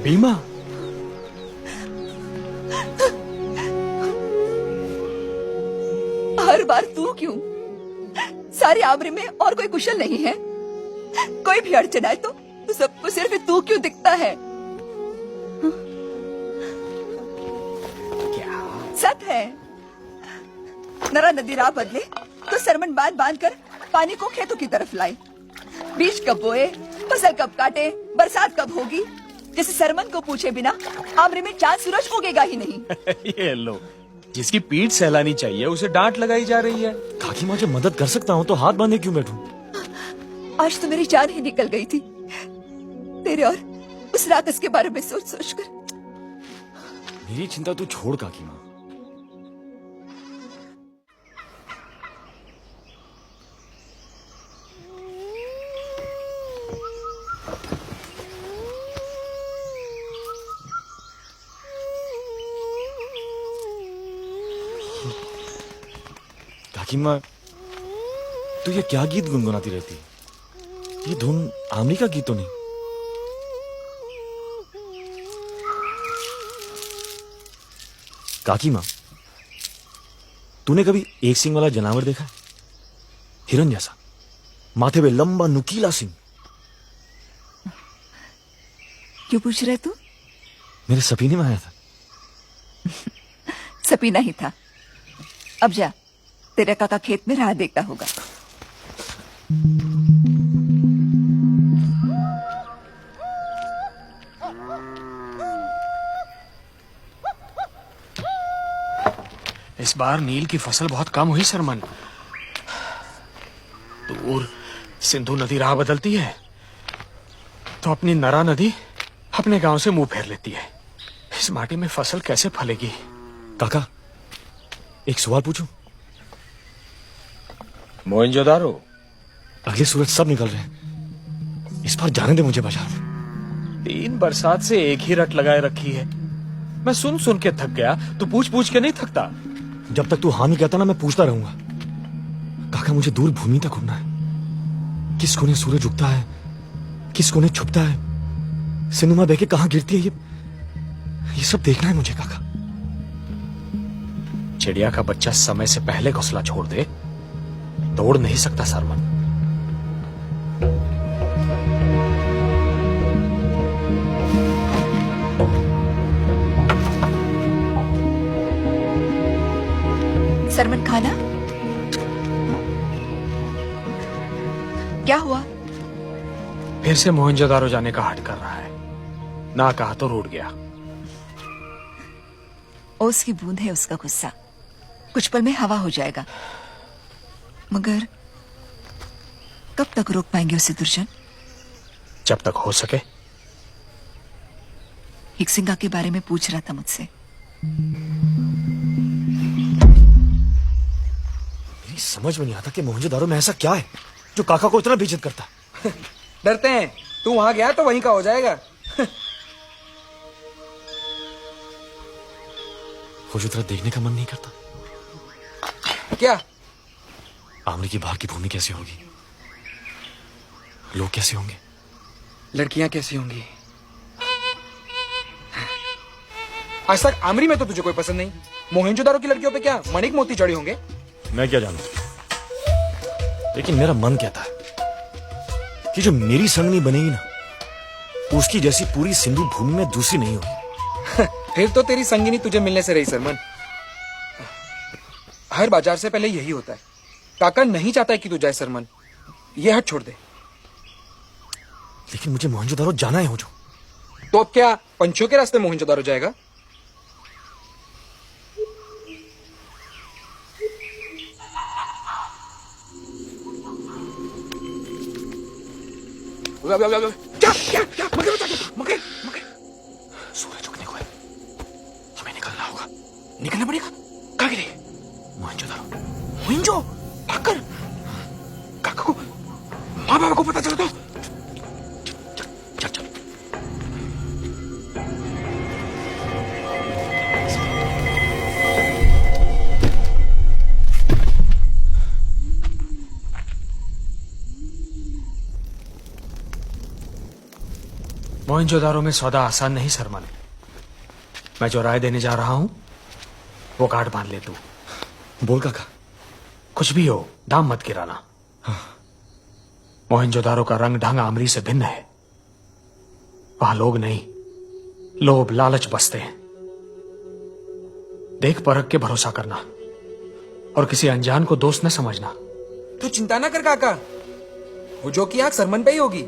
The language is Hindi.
भीमा, हर बार तू क्यों? सारे आमरे में और कोई कुशल नहीं है? कोई भी अड़चन आए तो सबको सिर्फ तू क्यों दिखता है? क्या सत है। नरा नदी राह बदले तो सरमन बांध बांध कर पानी को खेतों की तरफ लाए। बीज कब बोए, फसल कब काटे, बरसात कब होगी, जैसे सरमन को पूछे बिना आमरे में चांद सूरज उगेगा ही नहीं। ये लो, जिसकी पीठ सहलानी चाहिए उसे डांट लगाई जा रही है। काकी माँ, जब मदद कर सकता हूँ तो हाथ बांधे क्यों बैठूं? आज तो मेरी जान ही निकल गई थी तेरे और उस राक्षस के बारे में सोच सोच कर। मेरी चिंता तू छोड़ काकी माँ। काकी माँ, तू ये क्या गीत गुनगुनाती रहती है? ये धुन आमरी का गीत तो नहीं? काकी माँ, तूने कभी एक सींग वाला जानवर देखा है? हिरन जैसा, माथे पे लंबा नुकीला सींग। क्यों पूछ रहे तू? मेरे सपने में आया था। सपीना ही था। अब जा, तेरे काका खेत में राह देखता होगा। इस बार नील की फसल बहुत कम हुई सरमन। दूर सिंधु नदी राह बदलती है तो अपनी नरा नदी अपने गांव से मुंह फेर लेती है। इस माटी में फसल कैसे फलेगी? काका, एक सवाल पूछूं? मोहनजोदारो, अगले सूरज सब निकल रहे हैं, इस बार जाने दे मुझे बाजार में। 3 बरसात से एक ही रट लगाए रखी है। मैं सुन सुन के थक गया। तू पूछ पूछ के नहीं थकता? जब तक तू हाँ नहीं कहता ना, मैं पूछता रहूंगा। काका, मुझे दूर भूमि तक घूमना है। किस कोने सूरज उगता है, किस कोने छुपता है, सिनेमा बह के कहां गिरती है, ये सब देखना है मुझे काका। चिड़िया का बच्चा समय से पहले घोंसला छोड़ दे तो उड़ नहीं सकता सरमन। सरमन, खाना क्या हुआ? फिर से मोहनजोदारो जाने का हट कर रहा है। ना कहा तो रूठ गया। ओस की बूंद है उसका गुस्सा, कुछ पल में हवा हो जाएगा। मगर कब तक रोक पाएंगे उसे दुर्जन? जब तक हो सके। हिक्सिंगा के बारे में पूछ रहा था मुझसे। मेरी समझ में नहीं आता कि मोहनजोदारो में ऐसा क्या है जो काका को इतना बेइज्जत करता है। डरते हैं, तू वहां गया तो वहीं का हो जाएगा। वो जो तेरा देखने का मन नहीं करता? क्या? आमरी की बाहर की भूमि कैसी होगी, लोग कैसे होंगे, लड़कियां कैसी होंगी? आज तक आमरी में तो तुझे कोई पसंद नहीं। मोहनजोदारो की लड़कियों पे क्या मणिक मोती चढ़े होंगे? मैं क्या जानू, लेकिन मेरा मन कहता है कि जो मेरी संगनी बनेगी ना, उसकी जैसी पूरी सिंधु भूमि में दूसरी नहीं होगी। फिर तो तेरी संगिनी तुझे मिलने से रही सरमन। हर बाजार से पहले यही होता है। काका नहीं चाहता है कि तू जाए सरमन, ये हट छोड़ दे। लेकिन मुझे मोहनजोदारो जाना है हो जो। तो अब क्या पंछियों के रास्ते मोहनजोदारो जाएगा? क्या क्या क्या? मगर मगर मगर सूरज उगने को है, हमें निकलना होगा। निकलना पड़ेगा। कहाँ गिरे? मोहनजोदारो। मोहिंजो, भागकर काका को, माँ बाबा को पता चला तो? चल चल। मोहनजोदारो में सौदा आसान नहीं सरमन। मैं जो राय देने जा रहा हूं वो गांठ बांध ले तू। बोल काका। कुछ भी हो, दाम मत गिराना। मोहनजोदारो का रंग ढंग आमरी से भिन्न है। वहां लोग नहीं, लोभ लालच बसते हैं। देख परख के भरोसा करना और किसी अनजान को दोस्त न समझना। तू चिंता ना कर काका, वो जो की आंख सरमन पे ही होगी।